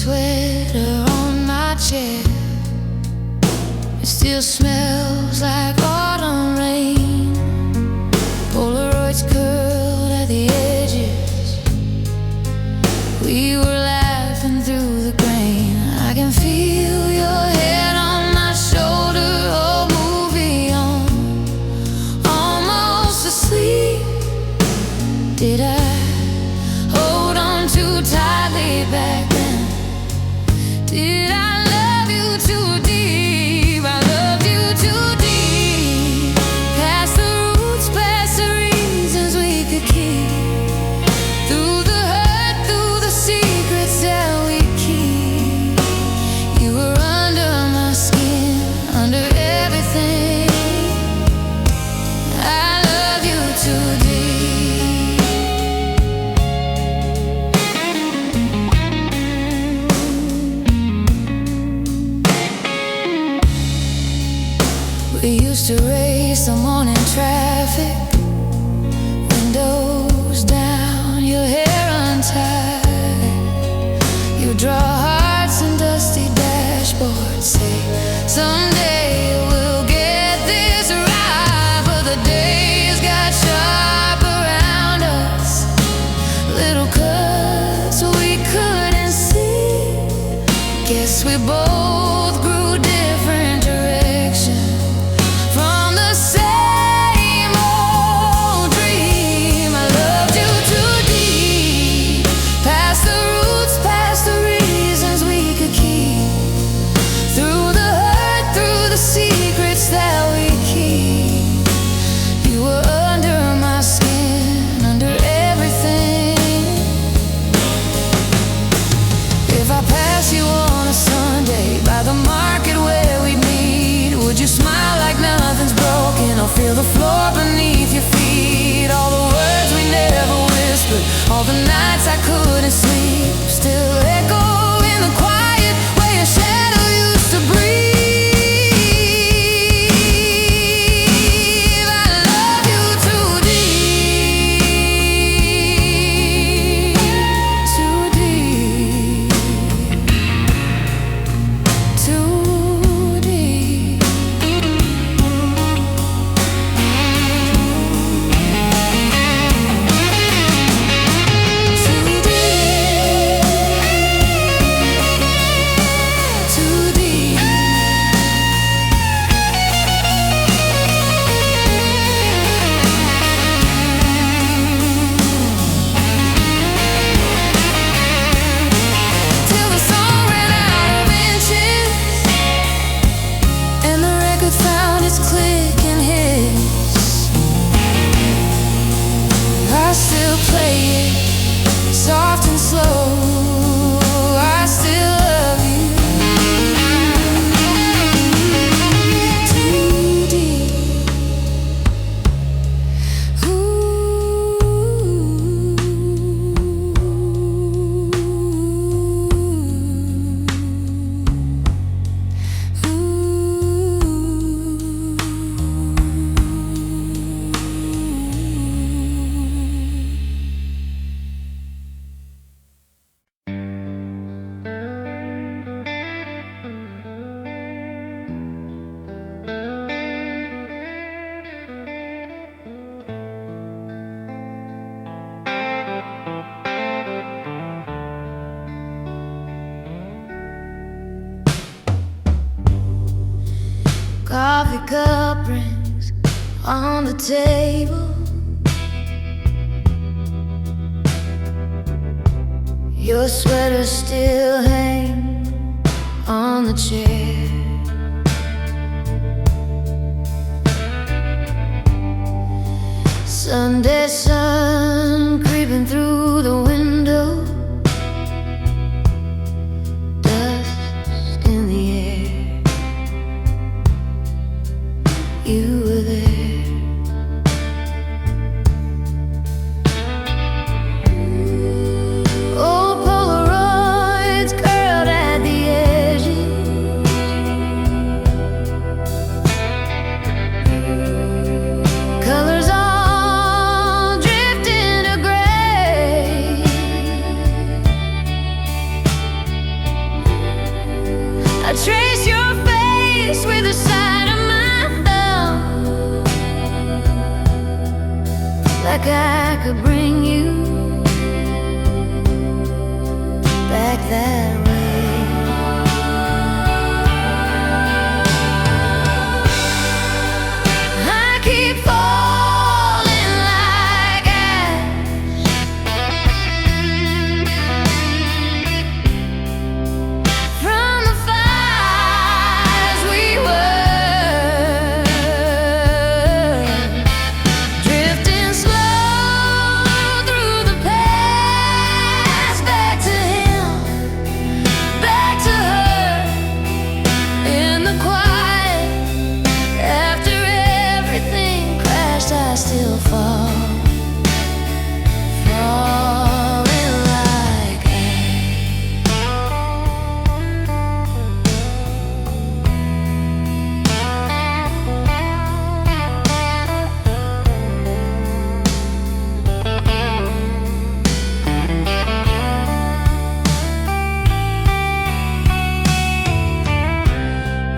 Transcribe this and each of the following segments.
sweater on my chair. It still smells like autumn rain. Polaroids curled at the edges. We were laughing through the grain. I can feel your head on my shoulder. Old movie on, almost asleep. Did I hold on too tightly back then? Did I love you too deep? I loved you too deep. Past the roots, past the reasons we could keep. Through the hurt, through the secrets that we keep. You were under my skin, under everything. I love you too deep. We used to race the morning traffic, windows down, your hair untied. You draw hearts and dusty dashboards, say someday we'll get this right. But the days got sharp around us, little cuts we couldn't see. Guess we both grew different directions. From the same old dream, I loved you too deep. Past the roots, past the reasons we could keep. Through the hurt, through the secrets that we keep. You were under my skin, under everything. If I pass you on a Sunday by the market where we'd meet, would you smile like nothing's broken, or feel the floor beneath your feet? All the words we never whispered, all the nights I couldn't sleep, still echo in the quiet where your shadow used to breathe. I love you too deep, too deep, too deep. Till the song ran out of inches, and the record found its click and hits. I still play it, soft and slow. I still love you. Too deep. Coffee cup rings on the table. Your sweater still hangs on the chair. Sunday sun creeping through the window. Dust in the air. You were there. Old Polaroids curled at the edges. Colors all drifting to gray. like I could bring you back that way. I keep falling like ash from the fires we were, drifting slow through the past, back to him, back to her, in the quiet. After everything crashed, I still fall, falling like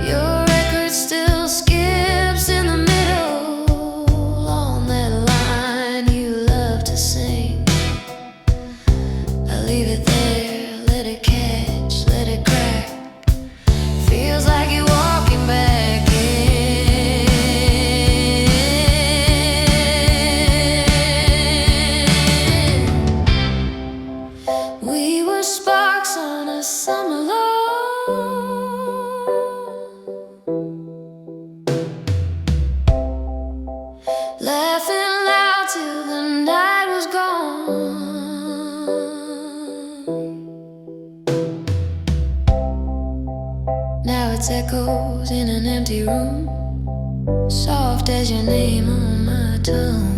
your record still skips in the middle on that line you love to sing. I leave it there, let it catch, let it crack. Feels like you're walking back in. We were sparks on a summer lawn, laughing loud till the night was gone. Now it's echoes in an empty room, soft as your name on my tongue.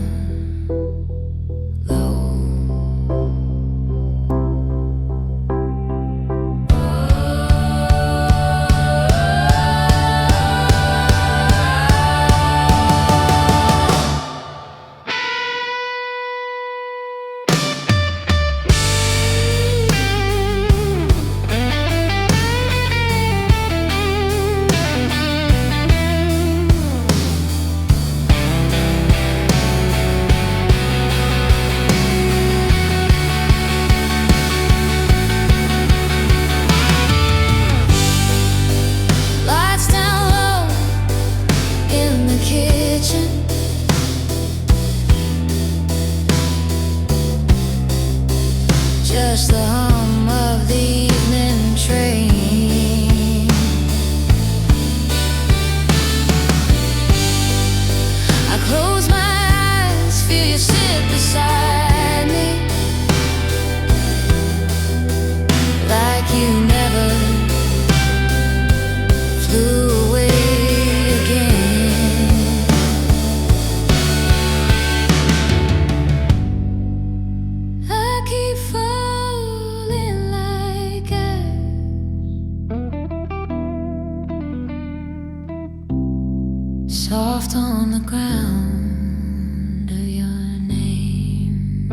Low. Lights down low in the kitchen, just the hum of the evening train. I close my eyes, feel you sit beside me, like you never flew away again. I keep falling like ash, soft on the ground of your name.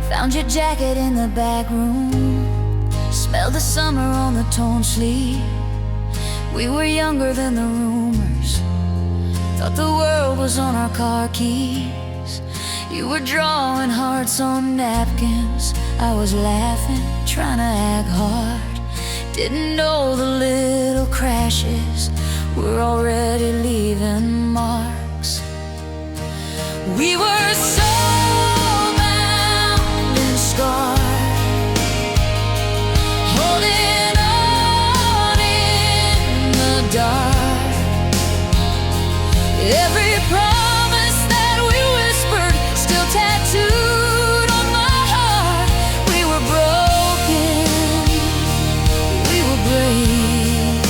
Found your jacket in the back room, smelled the summer on the torn sleeve. We were younger than the rumors, thought the world was on our car keys. You were drawing hearts on napkins, I was laughing, trying to act hard. Didn't know the little crashes were already leaving marks. We were so bound and scarred, holding on in the dark. Every promise that we whispered still tattooed on my heart. We were broken, we were brave,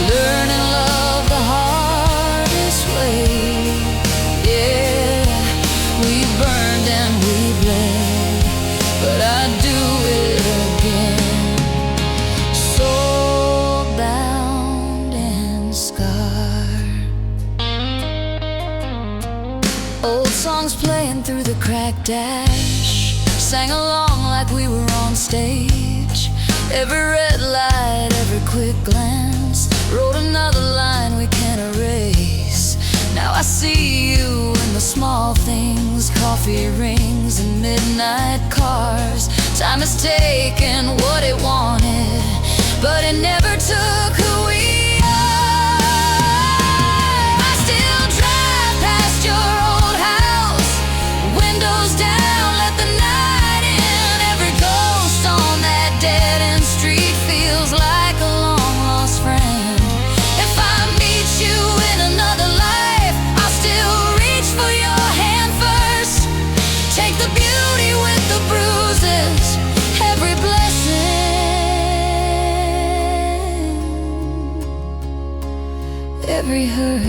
learning love the hardest way. scar. Old songs playing through the cracked dash, sang along like we were on stage. Every red light, every quick glance, wrote another line we can't erase. Now I see you in the small things, coffee rings and midnight cars. Time has taken what it wanted, but it never took who we are. I still drive past your old house, windows down, let the night in. Every ghost on that dead-end street feels like a long-lost friend. If I meet you in another life, I'll still reach for your hand first. Take the beauty with the bruises, every blessing, every hurt.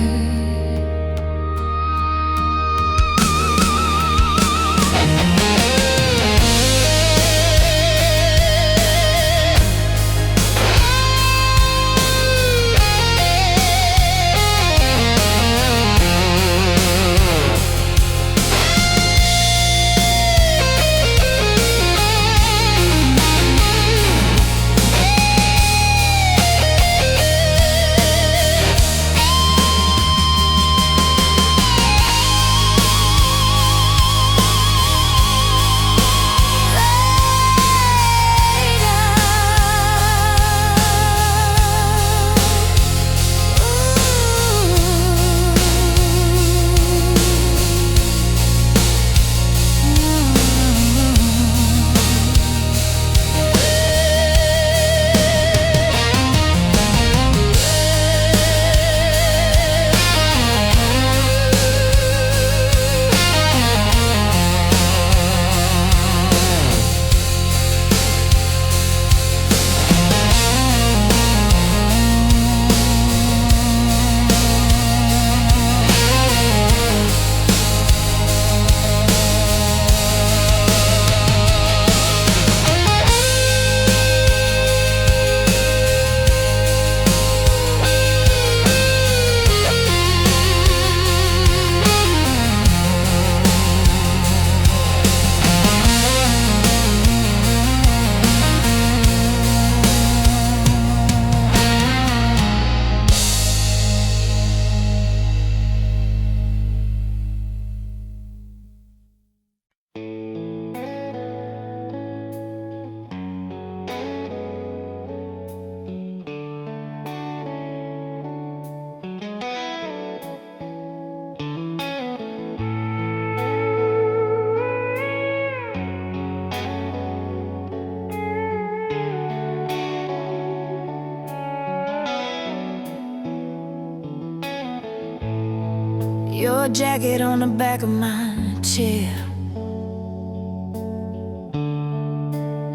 Your jacket on the back of my chair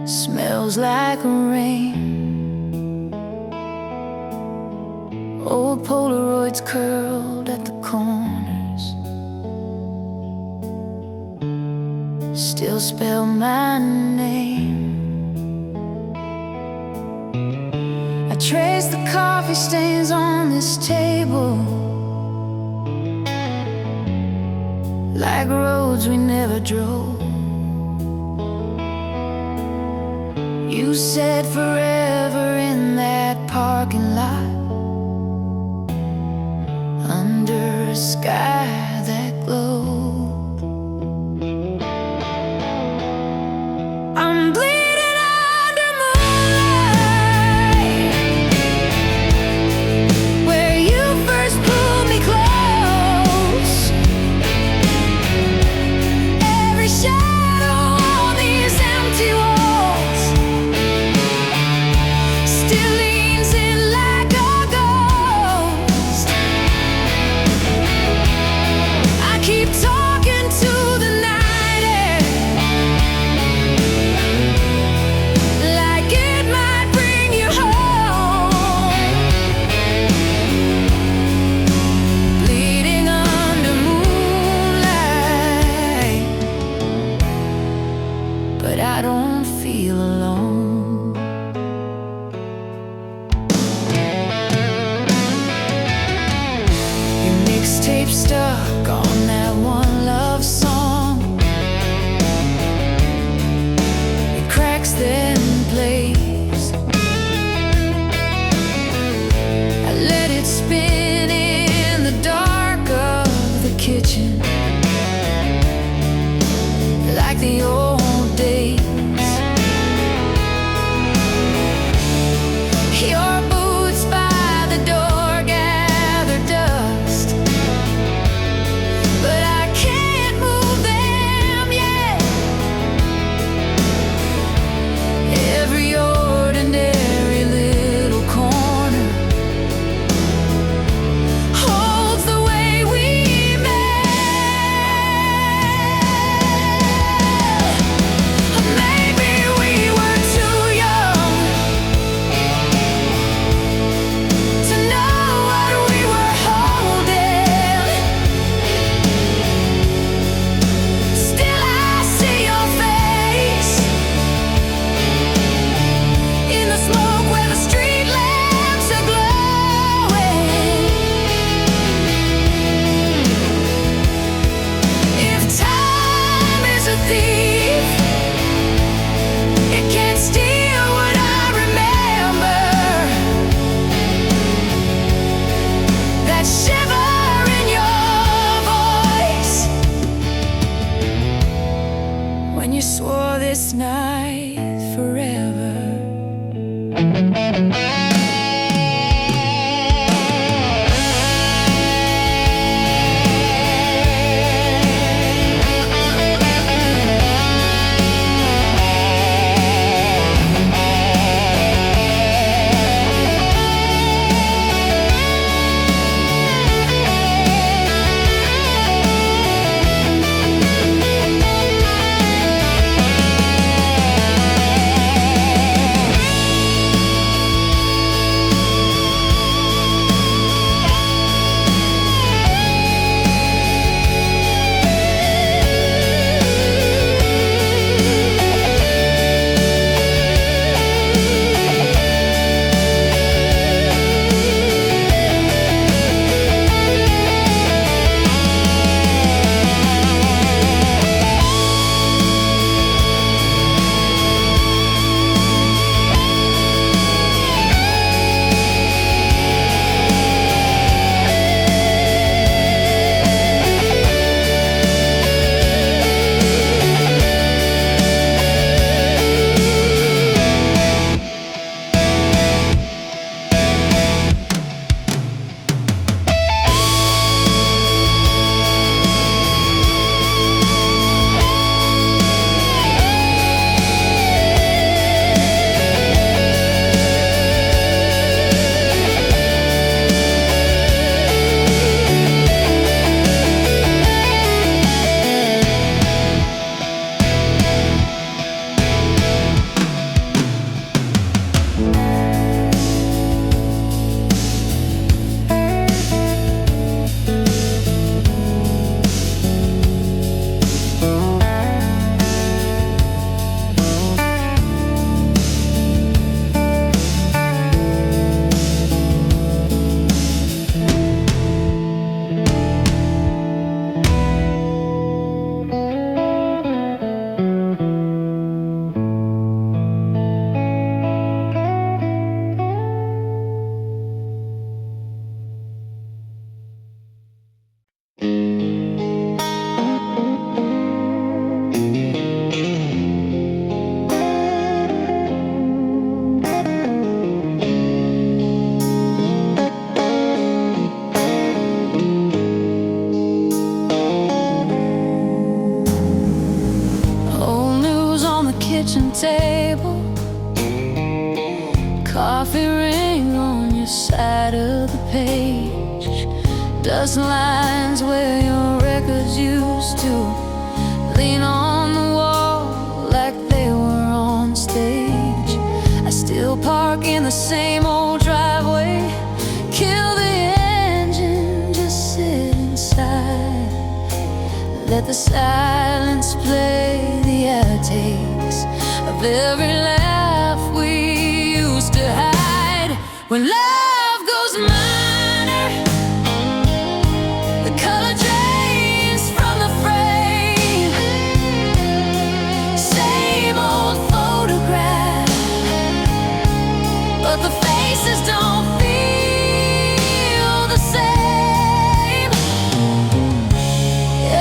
smells like rain. Old Polaroids curled at the corners still spell my name. I trace the coffee stains on this table like roads we never drove. You said forever in that parking lot, under a sky that glowed. I'm bleeding under moonlight, where you first pulled me close. Every shadow on these empty walls still leans in like a ghost. of the page. Dust lines where your records used to lean on the wall like they were on stage. I still park in the same old driveway, kill the engine, just sit inside. Let the silence play the outtakes of every laugh we used to hide. When love goes minor, the color drains from the frame. Same old photograph, but the faces don't feel the same.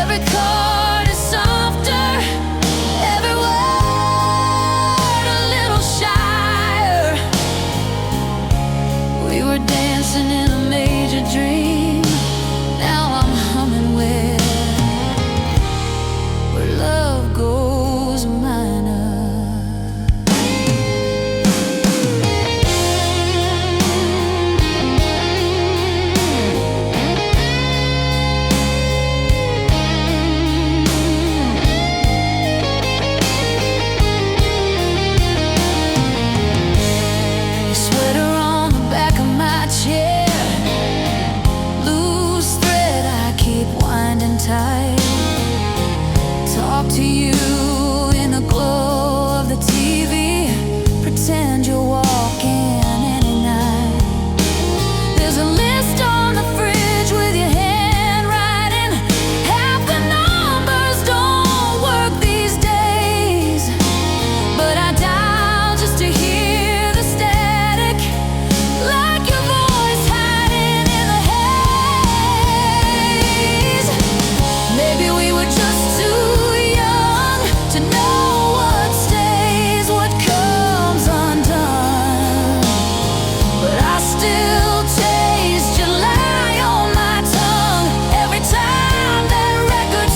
Every chord is softer, every word a little shyer. We were dancing in a major dream. Now I'm humming where love goes minor. Sweater on the back of my chair, loose thread I keep winding tight. Talk to you in the glow of the TV, pretend you're walking any night. There's a list on the fridge with your handwriting. Half the numbers don't work these days, but I dial just to hear the static, like your voice hiding in the haze. Maybe we were just too young to know what stays, what comes undone. But I still taste July on my tongue every time that record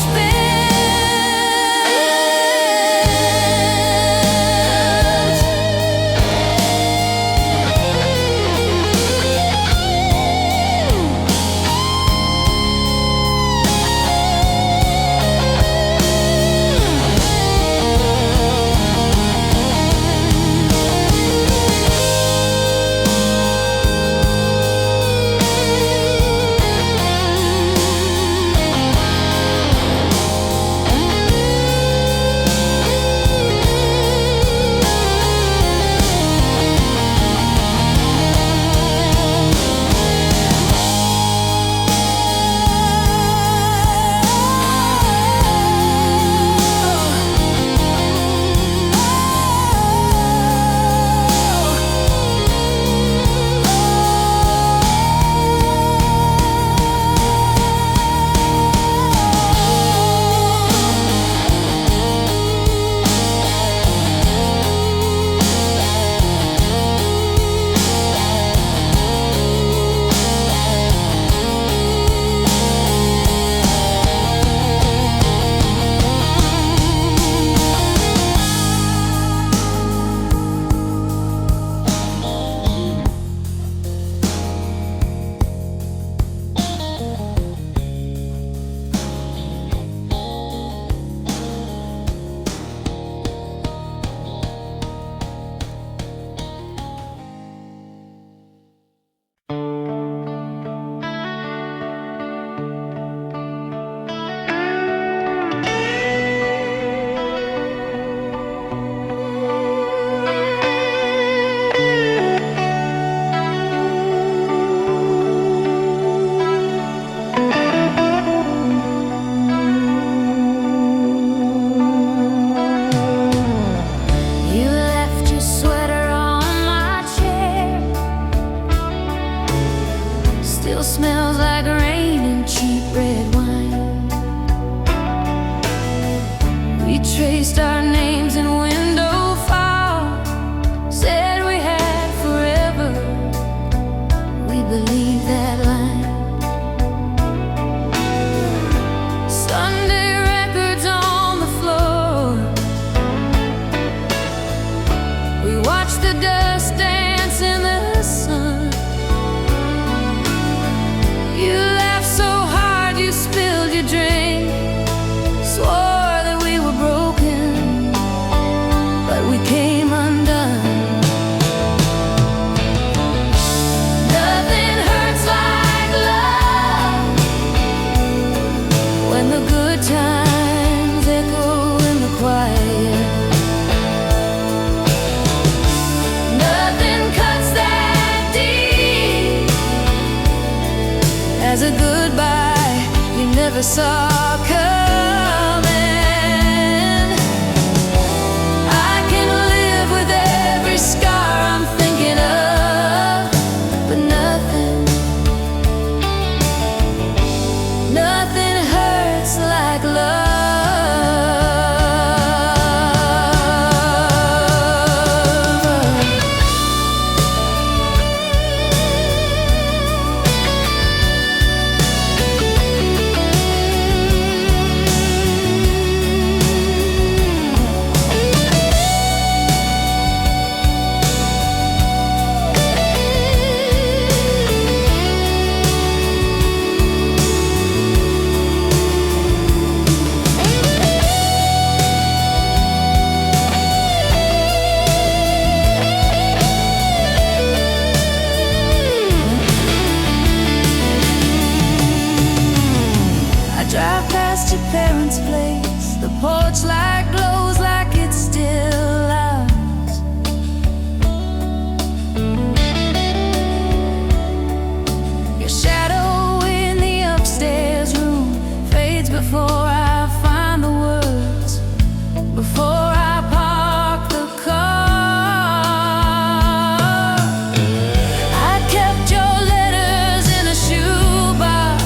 smells like rain and cheap red wine. We traced our names in window file, said we had forever. We believed that line. Sunday records on the floor, we watched the dust dance in the sun. as a goodbye you never saw coming. I can live with every scar I'm thinking of, but nothing hurts like love. Drive past your parents' place, the porch light glows like it's still ours. Your shadow in the upstairs room fades before I find the words, before I park the car. I kept your letters in a shoebox,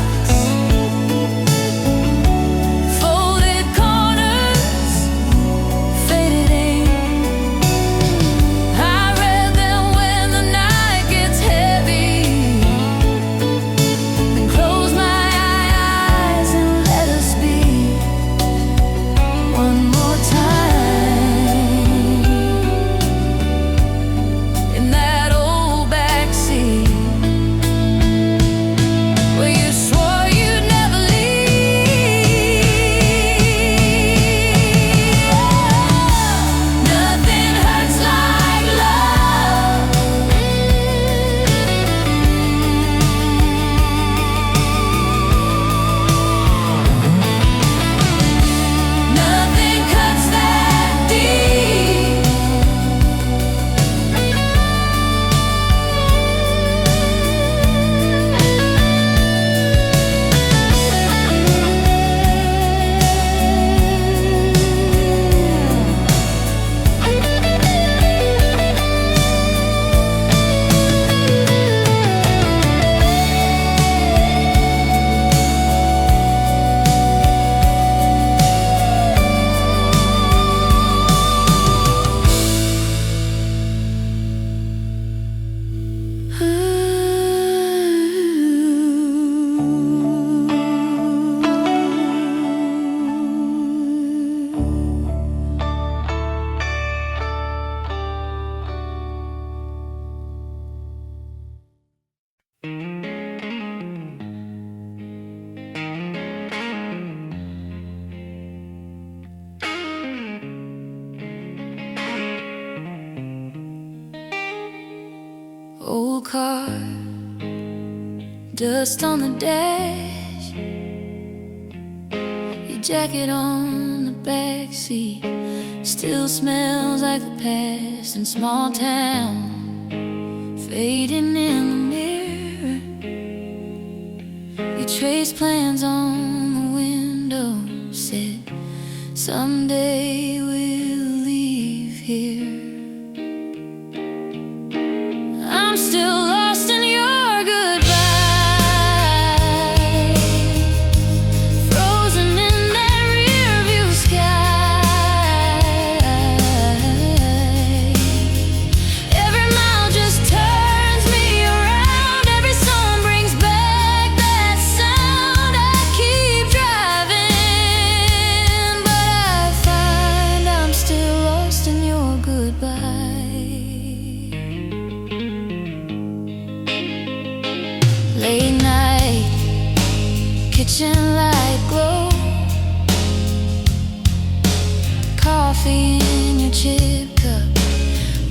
old car, dust on the dash, your jacket on the back seat still smells like the past. In small town, fading in the mirror, your trace plans on the window said someday we'll leave here. I'm still lost in your goodbye, frozen in that rearview sky. Every mile just turns me around, every song brings back that sound. I keep driving, but I find I'm still lost in your goodbye. Late night, kitchen light glow, coffee in your chip cup,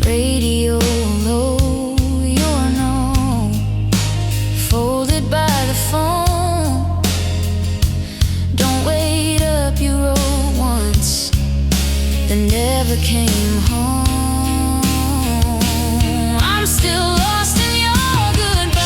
radio low, your note folded by the phone. Don't wait up, you wrote once, that never came home. I'm still lost in your goodbye.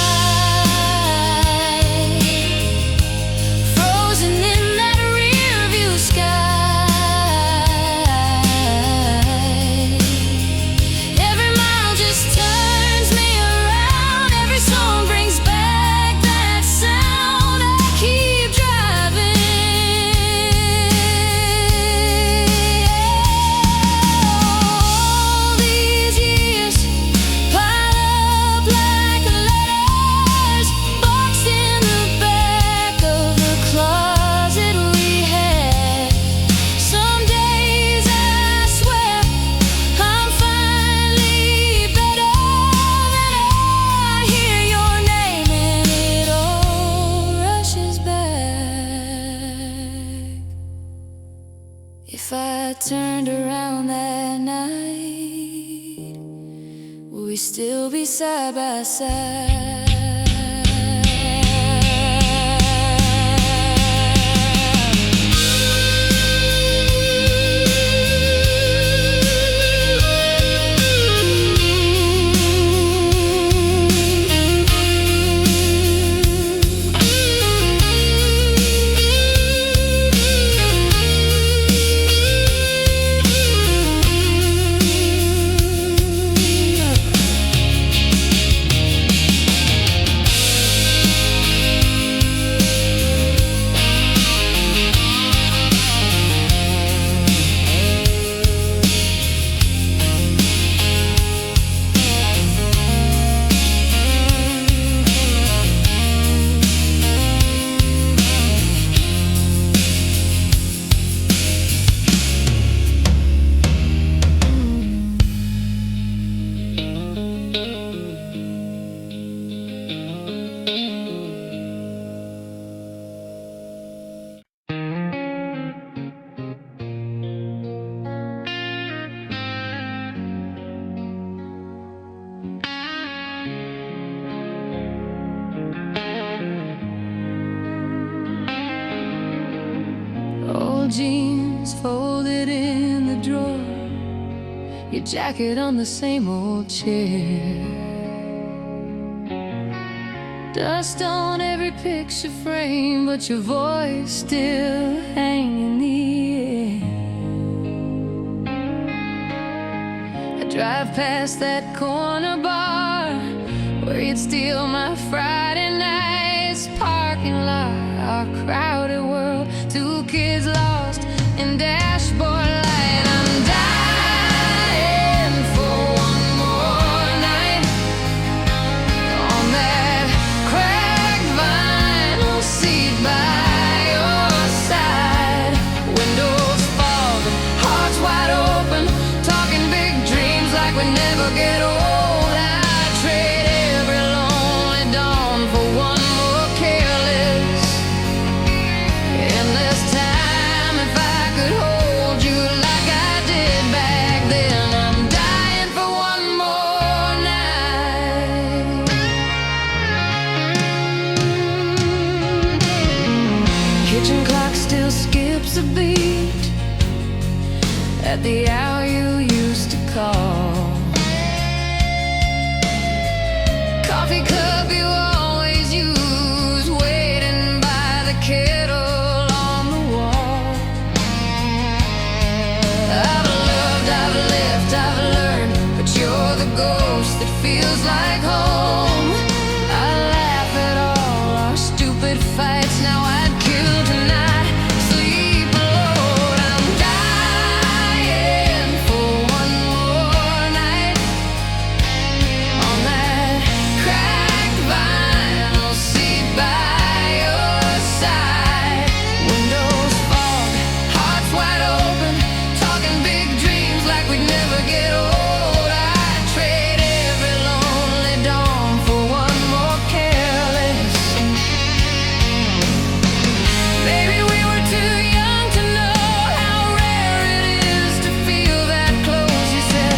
turned around that night, will we still be side by side? Old jeans folded in the drawer, your jacket on the same old chair, dust on every picture frame, but your voice still hanging in the air. I drive past that corner bar where you'd steal my Friday nights parking lot, our crowded world, two kids lost in dashboard light. I'm dying for one more night on that cracked vinyl seat by your side. Windows fog, hearts wide open, talking big dreams like we never get old. I'd trade every lonely dawn for one more careless, endless time if I could hold you like I did back then. I'm dying for one more night. Kitchen clock still skips a beat at the hour you used to call. Coffee cup you always use, waiting by the kettle on the wall. I've loved, I've lived, I've learned, but you're the ghost that feels like home. I laugh at all our stupid fights, now I'd kill tonight, sleep alone. I'm dying for one more night on that cracked vinyl seat by your side. Windows fog, hearts wide open, talking big dreams like we'd never get old. I'd trade every lonely dawn for one more careless. Maybe we were too young to know how rare it is to feel that close. You said,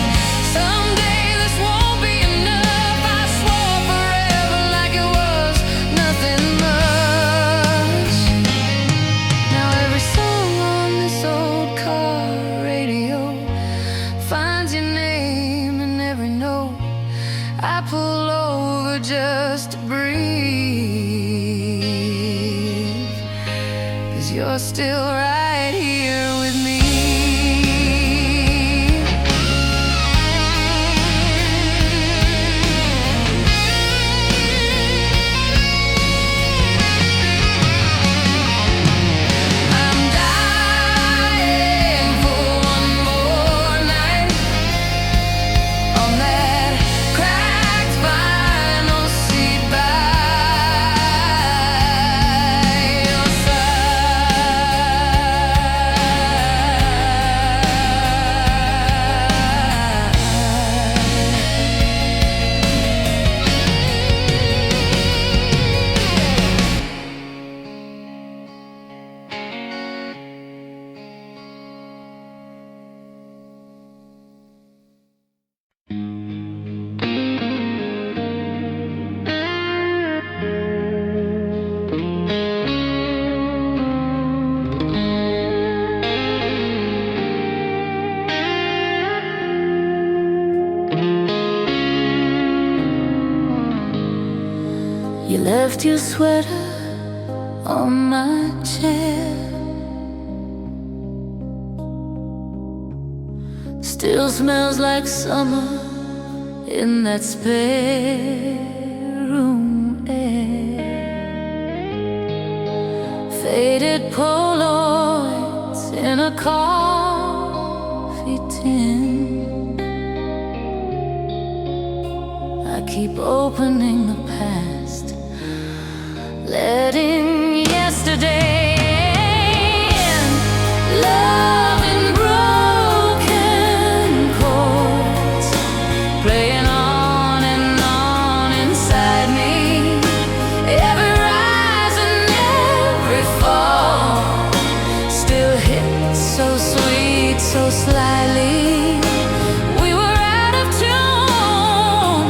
someday this won't be enough. I swore forever like it was nothing much. Now every song on this old car radio finds your name in every note. I pull over just to breathe, 'cause you're still right here with me. I'm dying for one more night on that cracked vinyl seat by your side. left your sweater on my chair. Still smells like summer in that spare room air. Faded Polaroids in a coffee tin. I keep opening the past, letting yesterday in. Love in broken chords, playing on and on inside me. Every rise and every fall still hits so sweet, so slyly. We were out of tune,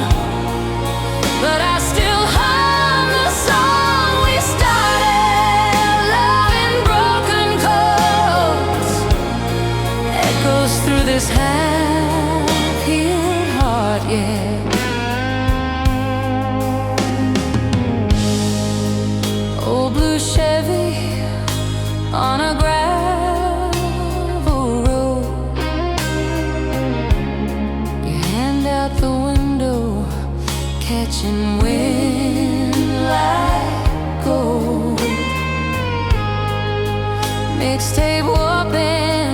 but I still hum the song we started. Love in broken chords echoes through this half-healed heart, yeah. Old blue Chevy on a gravel road. Your hand out the window, catching wind like gold. Mixtape warping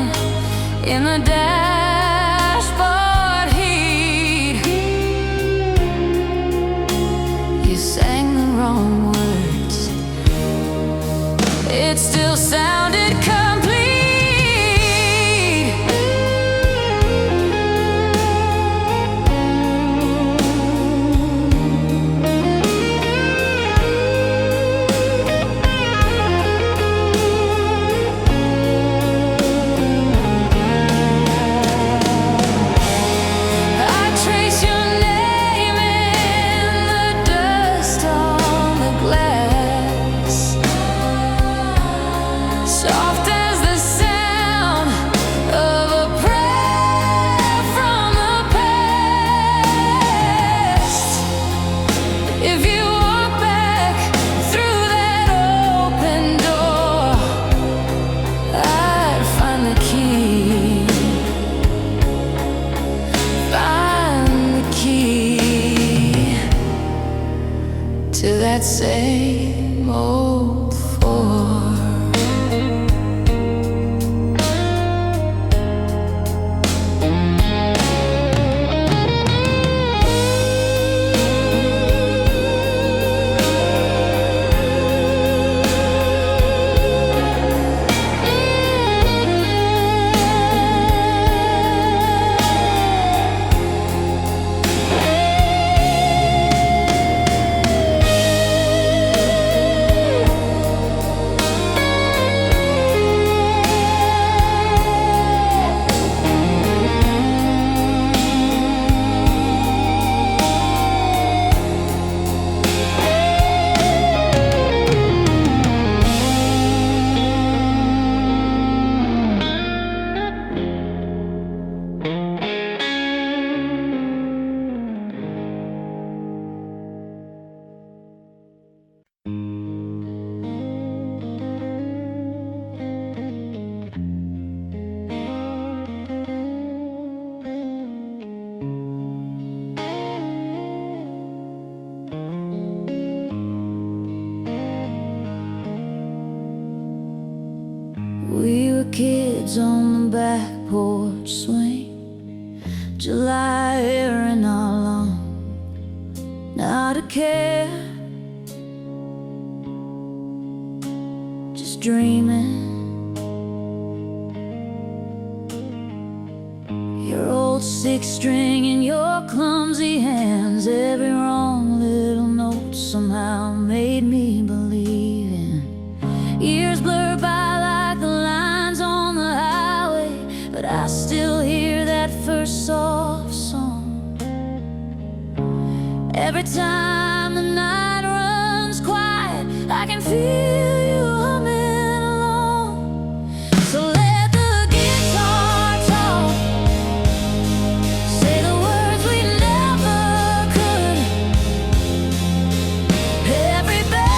in the dashboard heat. You sang the wrong words, it still sounded complete. I trace your name in the dust on the glass, soft as the sound of a prayer from the past. If you walk back through that open door, I'd find the key, find the key to that same old Ford. We were kids on the back porch swing, July air in our lawn, not a care, just dreaming. Your old six-string in your clumsy hands, every wrong little note somehow made me believe in. Years blur by like the lines on the highway, but I still hear that first soft song. Every time the night runs quiet, I can feel you humming along. So let the guitar talk, say the words we never could. Every bell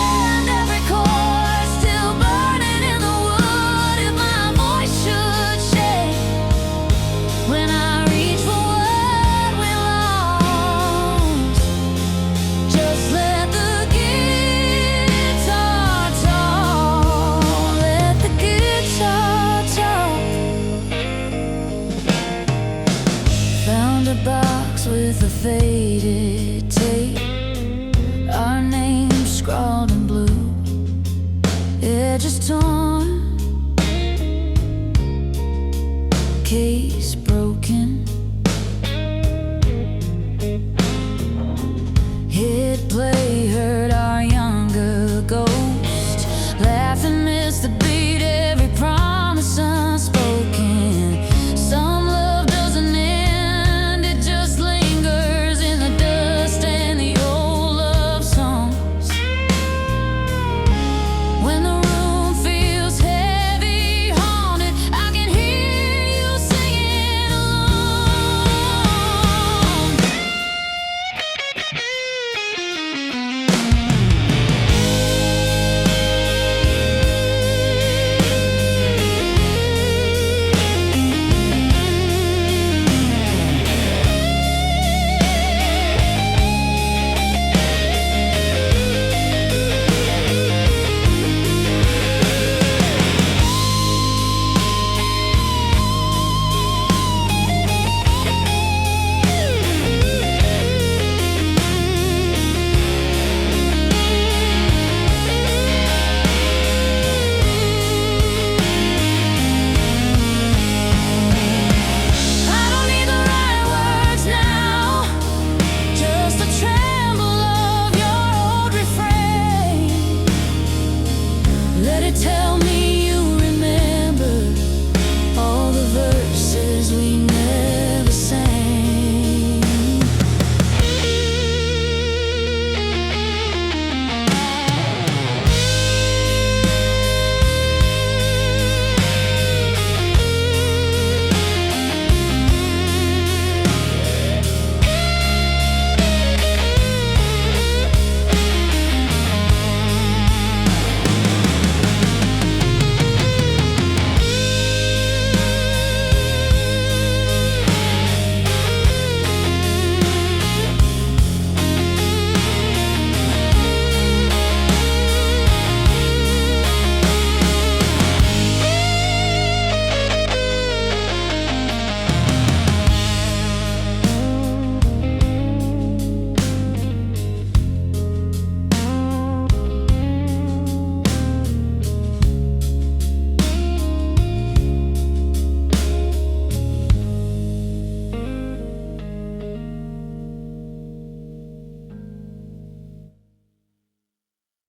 edges torn, case broken.